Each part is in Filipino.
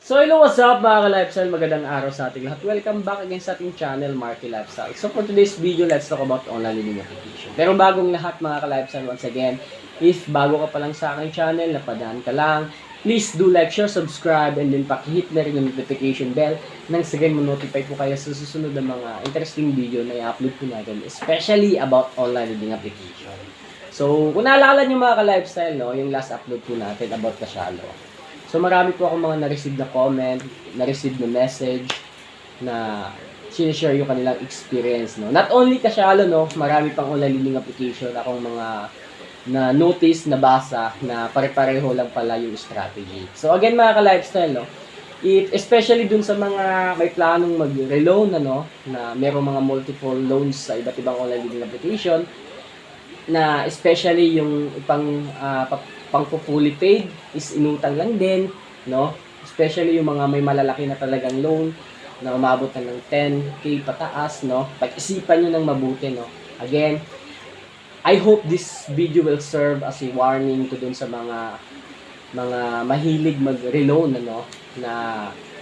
So hello, what's up mga ka-lifestyle? Magandang araw sa ating lahat. Welcome back again sa ating channel, Marky Lifestyle. So for today's video, let's talk about online living application. Pero bagong lahat mga ka-lifestyle, once again, if bago ka pa lang sa aking channel, napadaan ka lang, please do like, share, subscribe, and then pakihit na rin yung notification bell nang sa ganyan mo-notify po kayo sa susunod na mga interesting video na i-upload po natin, especially about online living application. So kung naalala nyo mga ka-lifestyle, no, yung last upload po natin about Kasyalo. So marami po akong mga na-receive na comment, na-receive na message na sinishare yung kanilang experience, no. Not only Kasyalo, no, marami pang online living application akong mga na notice, na basa na pare-pareho lang pala yung strategy. So again mga ka-lifestyle, no, especially dun sa mga may planong mag-reloan, ano, na merong mga multiple loans sa iba't ibang online living application, na especially yung pang fully paid is inutang lang din, no? Especially yung mga may malalaki na talagang loan na umabot na ng 10k pataas, no? Pag-isipan niyo ng mabuti, no? Again, I hope this video will serve as a warning to dun sa mga mahilig mag-reloan, ano, na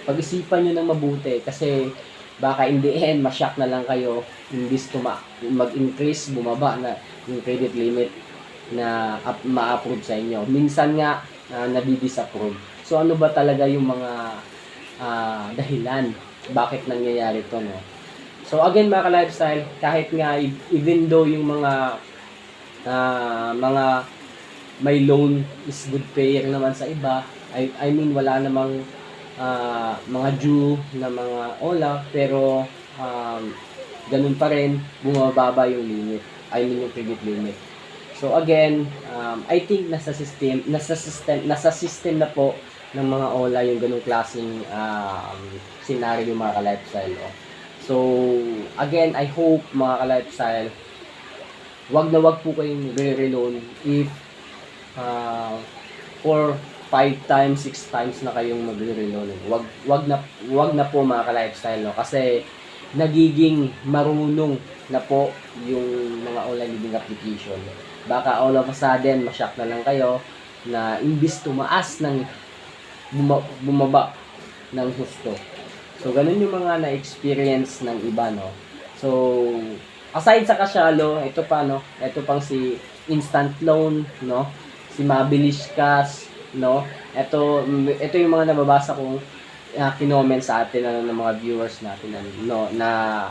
pag-isipan niyo ng mabuti kasi baka in the end ma-shock na lang kayo imbis to mag-increase, bumaba na yung credit limit na ma-approve sa inyo. Minsan nga nadi-disapprove. So ano ba talaga yung mga dahilan bakit nangyayari to, no? So again mga ka-lifestyle, kahit nga even though yung mga may loan is good payer naman sa iba, I mean wala namang mga due na mga OLA, pero ganun pa rin bumababa yung limit, I mean yung credit limit. So again, I think nasa system na po ng mga OLA yung ganung klaseng scenario yung mga ka-lifestyle, no? So again, I hope mga ka-lifestyle, wag na wag po kayong re-reloan if 4, 5 times, 6 times na kayong magre-reloan. Wag na po mga ka-lifestyle, no? Kasi nagiging marunong na po yung mga online living application. Baka all of a sudden, ma-shock na lang kayo na imbis tumaas ng bumaba ng husto. So ganun yung mga na-experience ng iba, no? So aside sa Kasyalo, ito pa, no? Ito pang si Instant Loan, no? Si Mabilis Cash, no? Ito yung mga nababasa kong kinoment sa atin, ano, ng mga viewers natin, no, na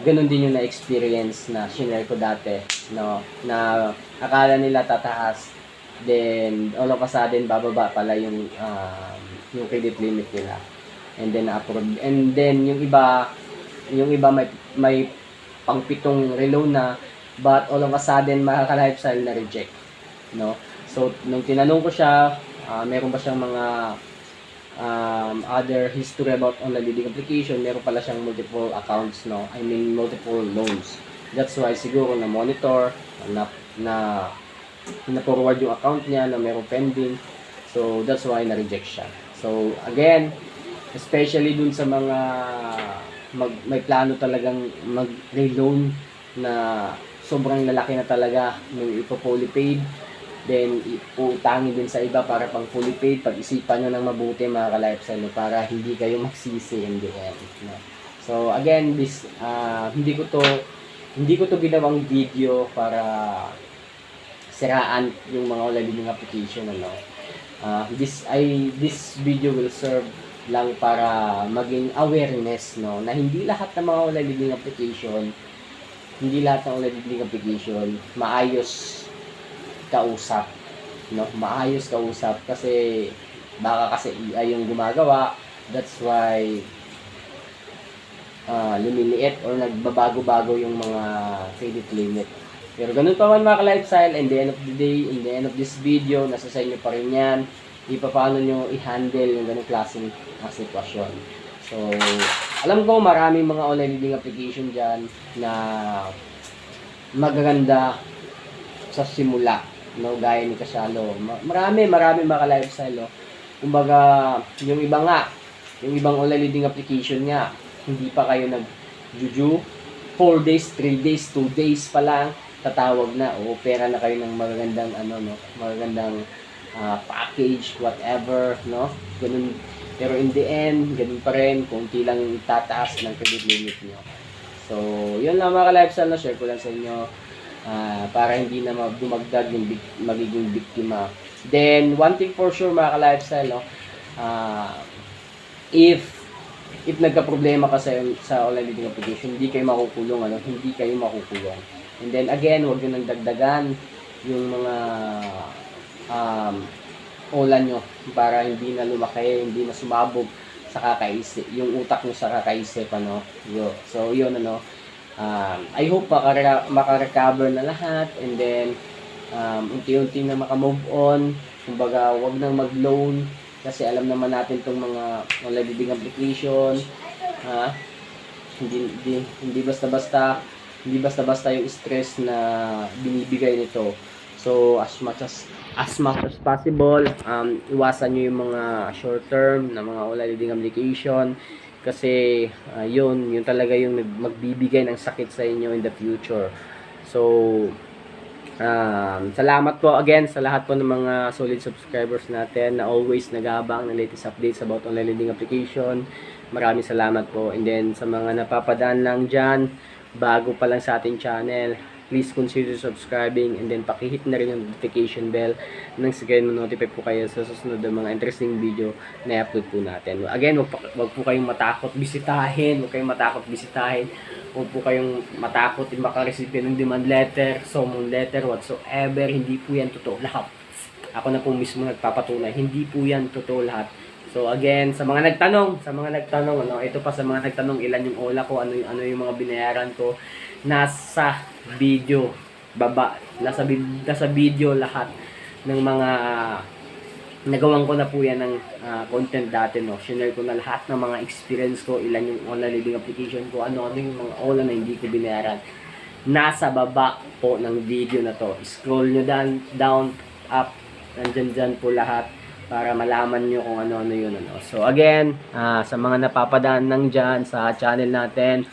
ganun din yung na-experience na share ko dati, no, na akala nila tataas, then all of a sudden bababa pala yung credit limit nila, and then approve, and then yung iba may pang 7 reloan na, but all of a sudden mga ka-lifestyle na reject, no. So nung tinanong ko siya, meron ba siyang mga other history about online living application, meron pala siyang multiple accounts, no, I mean multiple loans. That's why siguro na monitor na forward yung account niya na meron pending, so that's why na reject siya. So again, especially dun sa mga may plano talagang mag-reloan na sobrang lalaki na talaga nung ipo-fully paid, then utangin din sa iba para pang fully paid, pag-isipan nyo ng mabuti mga ka-lifestyle, para hindi kayo magsisi in the end, no? So again, this hindi ko to ginawang video para siraan yung mga online living application, ano. This video will serve lang para maging awareness, no, na hindi lahat ng mga online living application maayos kausap, no, maayos kausap, kasi baka kasi AI yung gumagawa, that's why lumiliit or nagbabago-bago yung mga credit limit. Pero ganun pa man mga ka-lifestyle, in the end of the day, in the end of this video, nasa sa inyo pa rin yan, paano nyo i-handle yung ganung klaseng sitwasyon. So alam ko maraming mga online living application dyan na magaganda sa simula, no, gaya ni Kasyalo. Marami mga lifestyle, no. Kumbaga yung ibang online living application nga, hindi pa kayo nag-juju, 4 days, 3 days, 2 days pa lang tatawag na, o pera na kayo ng magagandang magagandang package, whatever, no. Pero in the end, ganun pa rin, konti lang tataas ng credit limit nyo. So, yun lang mga ka-lifestyle na share ko lang sa inyo para hindi na dumagdag yung magiging biktima. Then, one thing for sure mga ka-lifestyle, no, if nagka-problema ka sa online leading application, hindi kayo makukulong, hindi kayo makukulong. And then again, huwag nyo nang dagdagan yung mga ola nyo para hindi na lumaki, hindi na sumabog sa kakaisip, yung utak nyo sa kakaisip, So, yun, I hope makarecover na lahat, and then unti-unti na makamove on. Kumbaga, wag nang mag-loan kasi alam naman natin tong mga online leading application, hindi basta-basta yung stress na binibigay nito. So as much as possible, iwasan nyo yung mga short term na mga online leading application kasi yun talaga yung magbibigay ng sakit sa inyo in the future. So salamat po again sa lahat po ng mga solid subscribers natin na always nag-aabang ng latest updates about online leading application. Maraming salamat po. And then sa mga napapadaan lang dyan, bago pa lang sa ating channel, please consider subscribing, and then pakihit na rin yung notification bell nang sige notify po kayo sa susunod ng mga interesting video na i-upload po natin. Again, wag po kayong matakot bisitahin, huwag po kayong matakot makareceive ng demand letter, summon letter, whatsoever. Hindi po yan totoo lahat. Ako na po mismo nagpapatunay, hindi po yan totoo lahat. So again, sa mga nagtanong, ito pa sa mga nagtanong ilan yung ola ko, ano yung mga binayaran ko, nasa video nasa video lahat ng mga nagawan ko na po yan ng content dati, Share ko na lahat ng mga experience ko, ilan yung online leading application ko, ano yung mga ola na hindi ko binayaran. Nasa baba po ng video na to. Scroll nyo down, up, nandyan po lahat para malaman nyo kung ano yun. So again, sa mga napapadaan nang dyan sa channel natin,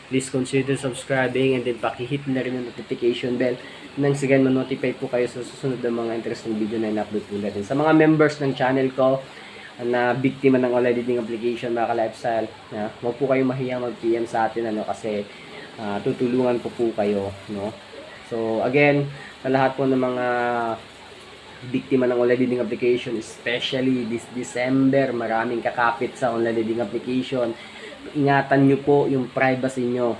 please consider subscribing, and then pakihit na rin yung notification bell nang sige ma-notify po kayo sa susunod ng mga interesting video na in-upload po natin. Sa mga members ng channel ko na biktima ng online leading application, mga ka-lifestyle, huwag po kayong mahiya mag-PM sa atin, kasi tutulungan ko po kayo, So again, sa lahat po ng mga biktima ng online leading application, especially this December, maraming kakapit sa online leading application. Ingatan nyo po yung privacy nyo,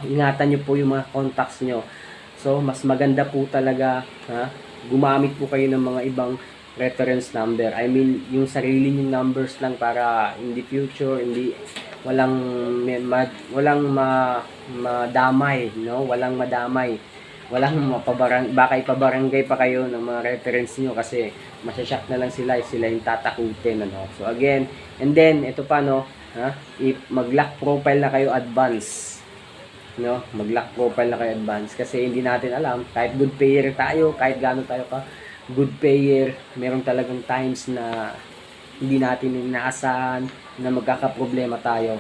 ingatan nyo po yung mga contacts nyo. So mas maganda po talaga, gumamit po kayo ng mga ibang reference number. I mean, yung sarili nyong numbers lang para in the future, walang madamay, walang baka ipabarangay pa kayo ng mga reference nyo kasi masyashock na lang sila yung tatakutin, So again, and then ito pa, mag-lock profile na kayo advance, mag-lock profile na kayo advance kasi hindi natin alam, kahit good payer tayo, kahit gaano tayo ka good payer, meron talagang times na hindi natin inaasahan na magkakaproblema tayo,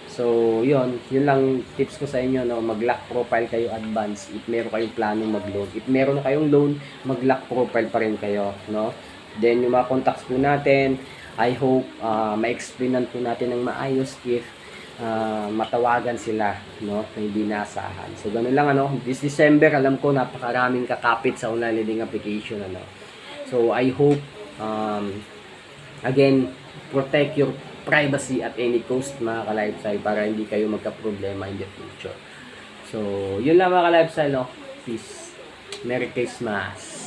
So, yun lang tips ko sa inyo, mag-lock profile kayo advance if meron kayong planong mag-loan. If meron na kayong loan, mag-lock profile pa rin kayo, Then, yung mga contacts po natin, I hope ma-explainan po natin ng maayos if matawagan sila, hindi naasahan. So, ganun lang, this December, alam ko, napakaraming kakapit sa online leading application, So, I hope, again, protect your privacy at any cost, mga ka-lifestyle, para hindi kayo magka-problema in the future. So, yun lang mga ka-lifestyle, Peace. Merry Christmas.